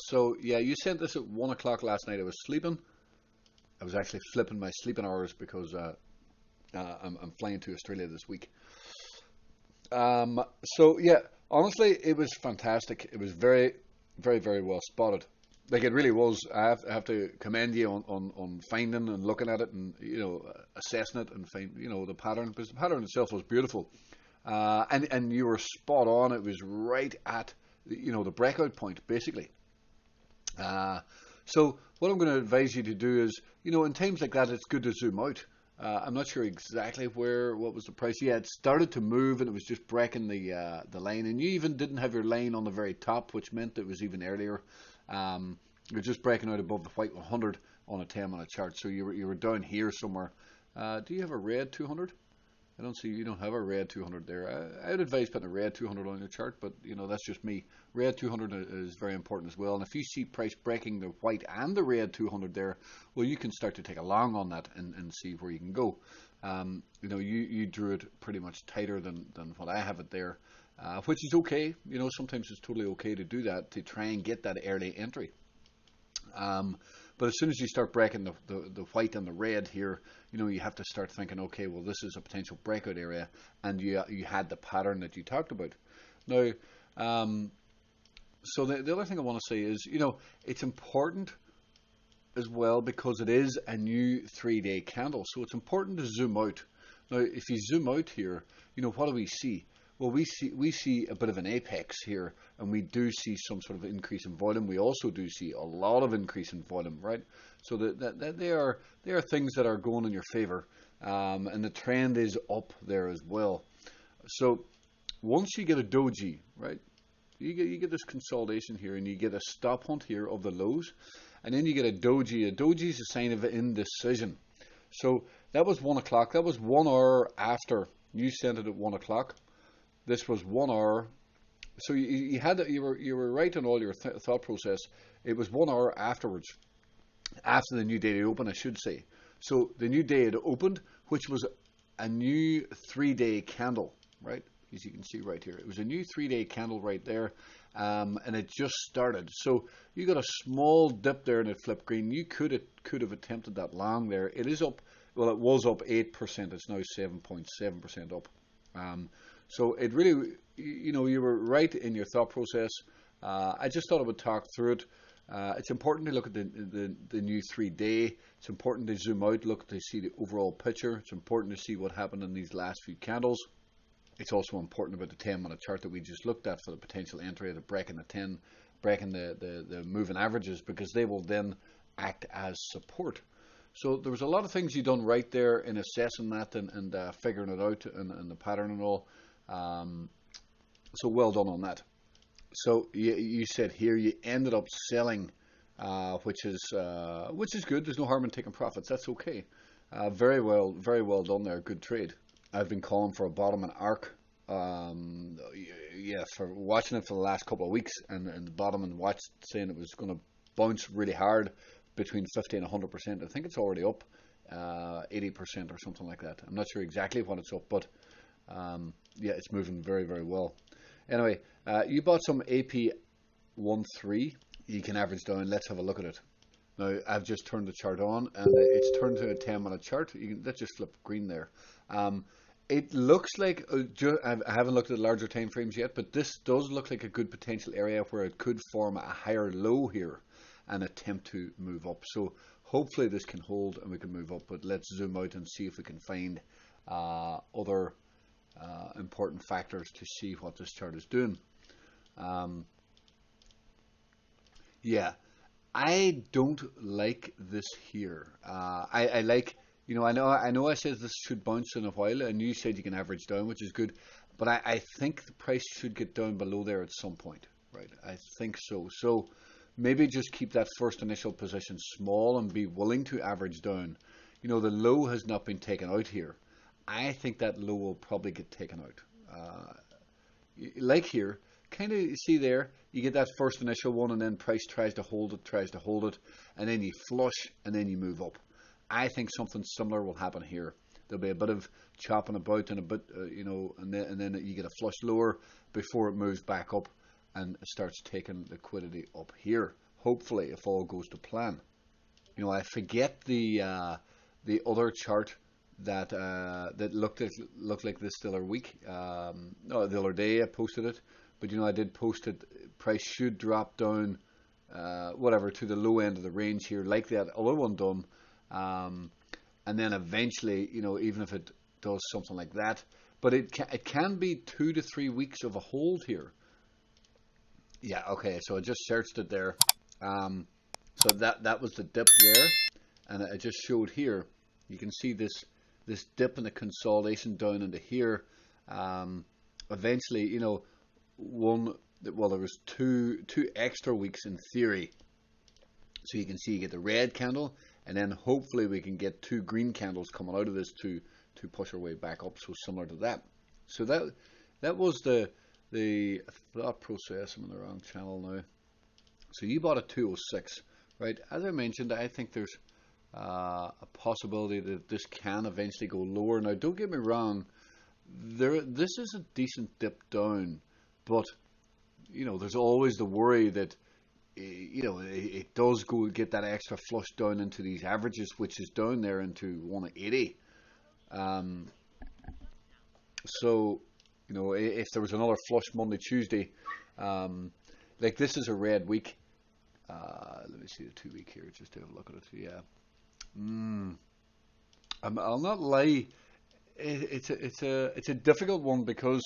So yeah, you sent this at 1 o'clock last night. I was sleeping. I was actually flipping my sleeping hours because I'm flying to Australia this week. So yeah, honestly, it was fantastic. It was very, very, very well spotted. Like it really was. I have to commend you on finding and looking at it and assessing it and find the pattern, because the pattern itself was beautiful. And you were spot on. It was right at the breakout point basically. So what I'm going to advise you to do is, in times like that, it's good to zoom out. I'm not sure exactly what was the price. Yeah, it started to move and it was just breaking the line, and you even didn't have your line on the very top, which meant it was even earlier. You're just breaking out above the white 100 on a 10-minute chart, so you were down here somewhere. Do you have a red 200? I don't see, you don't have a red 200 there. I would advise putting a red 200 on your chart, but that's just me. Red 200 is very important as well. And if you see price breaking the white and the red 200 there, well, you can start to take a long on that and see where you can go. You drew it pretty much tighter than what I have it there, which is okay. Sometimes it's totally okay to do that, to try and get that early entry. But as soon as you start breaking the white and the red here, you have to start thinking, okay, well, this is a potential breakout area, and you had the pattern that you talked about. Now, so the other thing I want to say is, it's important as well because it is a new 3-day candle, so it's important to zoom out. Now, if you zoom out here, what do we see? Well, we see a bit of an apex here, and we do see some sort of increase in volume. We also do see a lot of increase in volume, right? So that they are things that are going in your favor, and the trend is up there as well. So once you get a doji, right, you get this consolidation here, and you get a stop hunt here of the lows, and then you get a doji. A doji is a sign of indecision. So that was 1 o'clock. That was 1 hour after you sent it at 1 o'clock. This was 1 hour, so you were right on all your thought process. It was 1 hour afterwards, after the new day had opened, I should say. So the new day had opened, which was a new 3-day candle, right? As you can see right here, it was a new 3-day candle right there, and it just started. So you got a small dip there, and it flipped green. You could have attempted that long there. It is up. Well, it was up 8%. It's now 7.7% up. So it really, you were right in your thought process. I just thought I would talk through it. It's important to look at the new 3-day. It's important to zoom out, look to see the overall picture. It's important to see what happened in these last few candles. It's also important about the 10-minute chart that we just looked at for the potential entry of the breaking the moving averages, because they will then act as support. So there was a lot of things you done right there in assessing that and figuring it out and the pattern and all. So well done on that. So you said here you ended up selling, which is good. There's no harm in taking profits. That's okay. Very well done there. Good trade. I've been calling for a bottom and arc. For watching it for the last couple of weeks, and the bottom and watched saying it was going to bounce really hard between 50 and 100%. I think it's already up 80% or something like that. I'm not sure exactly what it's up, but it's moving very, very well. Anyway, you bought some API3. You can average down. Let's have a look at it. Now, I've just turned the chart on, and it's turned to a 10-minute chart. Let's just flip green there. It looks like, I haven't looked at larger time frames yet, but this does look like a good potential area where it could form a higher low here and attempt to move up. So hopefully this can hold and we can move up, but let's zoom out and see if we can find other important factors to see what this chart is doing. I don't like this here. I like, I know I said this should bounce in a while, and you said you can average down, which is good, but I think the price should get down below there at some point, right? I think so. So maybe just keep that first initial position small and be willing to average down. The low has not been taken out here. I think that low will probably get taken out. Like here, kind of, you see there, you get that first initial one, and then price tries to hold it, and then you flush, and then you move up. I think something similar will happen here. There'll be a bit of chopping about and a bit, and then you get a flush lower before it moves back up and starts taking liquidity up here. hopefully, if all goes to plan. You know, I forget the other chart that that looked like this the other week. No, the other day I posted it, but you know I did post it. Price should drop down, whatever, to the low end of the range here, like that other one done, and then eventually, you know, even if it does something like that, but it can be 2 to 3 weeks of a hold here. Yeah, okay. So I just searched it there. So that was the dip there, and I just showed here. You can see this dip and the consolidation down into here. Eventually, you know, there was two extra weeks in theory. So you can see you get the red candle, and then hopefully we can get 2 green candles coming out of this to push our way back up. So similar to that. So that was the thought process. I'm in the wrong channel now. So you bought a 206, right? As I mentioned, I think there's a possibility that this can eventually go lower. Now, don't get me wrong, this is a decent dip down, but you know, there's always the worry that you know it does go get that extra flush down into these averages, which is down there into 180. So you know, if there was another flush Monday, Tuesday, like this is a red week. Let me see the 2 week here, just to have a look at it. Yeah. I'll not lie. It's a difficult one because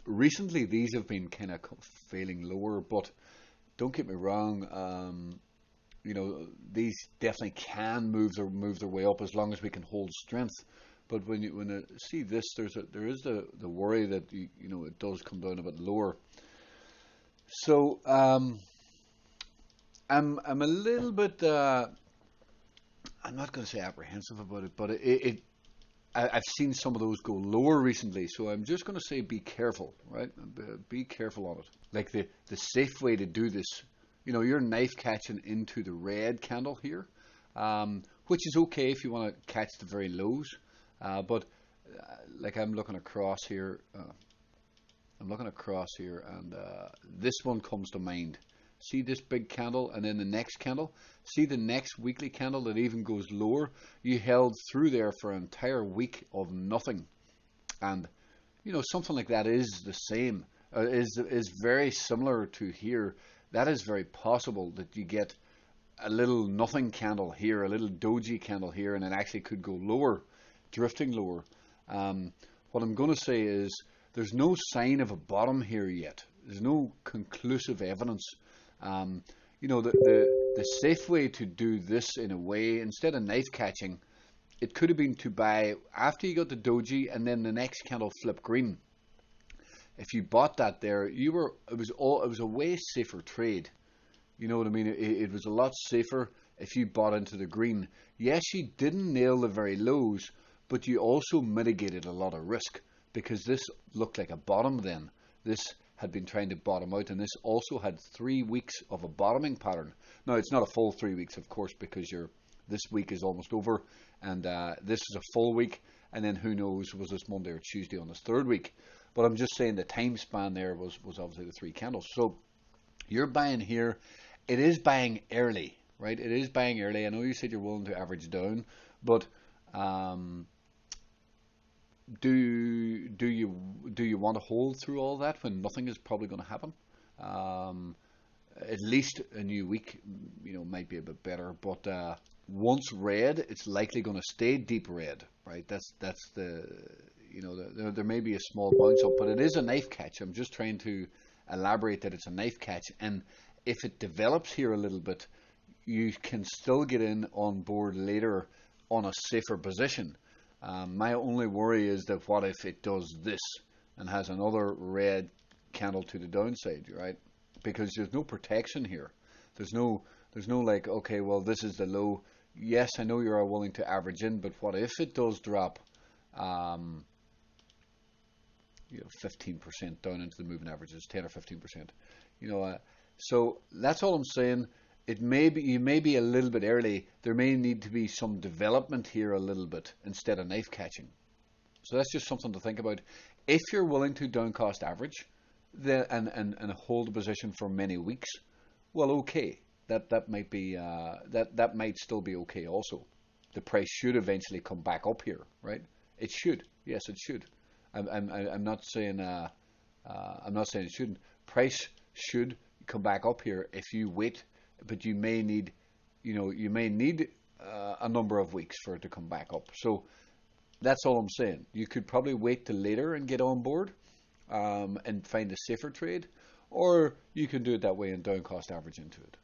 recently these have been kind of failing lower. But don't get me wrong. You know, these definitely can move their way up as long as we can hold strength. But when I see this, there is the worry that you know it does come down a bit lower. So I'm a little bit. I'm not going to say apprehensive about it, but I've seen some of those go lower recently, so I'm just going to say be careful, right? Be careful on it. Like the safe way to do this, you know, you're knife catching into the red candle here, which is okay if you want to catch the very lows, but like I'm looking across here, and this one comes to mind. See this big candle, and then the next candle. See the next weekly candle that even goes lower. You held through there for an entire week of nothing, and you know something like that is the same. Is very similar to here. That is very possible that you get a little nothing candle here, a little doji candle here, and it actually could go lower, drifting lower. What I'm going to say is there's no sign of a bottom here yet. There's no conclusive evidence. You know, the safe way to do this in a way, instead of knife catching, it could have been to buy after you got the doji and then the next candle flip green. If you bought that there, it was a way safer trade. You know what I mean? It was a lot safer if you bought into the green. Yes, you didn't nail the very lows, but you also mitigated a lot of risk because this looked like a bottom then. This had been trying to bottom out, and this also had 3 weeks of a bottoming pattern. Now, it's not a full 3 weeks, of course, because this week is almost over, and this is a full week, and then who knows, was this Monday or Tuesday on this 3rd week. But I'm just saying the time span there was obviously the 3 candles. So you're buying here. It is buying early, right? It is buying early. I know you said you're willing to average down, but do you want to hold through all that when nothing is probably going to happen? At least a new week, you know, might be a bit better. But once red, it's likely going to stay deep red, right? That's the, you know, there may be a small bounce up, but it is a knife catch. I'm just trying to elaborate that it's a knife catch, and if it develops here a little bit, you can still get in on board later on a safer position. My only worry is that what if it does this and has another red candle to the downside, right? Because there's no protection here. There's no like, okay, well, this is the low. Yes, I know you are willing to average in, but what if it does drop, 15% down into the moving averages, 10 or 15%, so that's all I'm saying. You may be a little bit early. There may need to be some development here a little bit instead of knife catching. So that's just something to think about. If you're willing to down cost average and hold a position for many weeks, well, okay. that might be that might still be okay. Also, the price should eventually come back up here, right? It should. Yes, it should. I'm not saying it shouldn't. Price should come back up here if you wait, but you may need, you may need a number of weeks for it to come back up. So that's all I'm saying. You could probably wait till later and get on board, and find a safer trade, or you can do it that way and down cost average into it.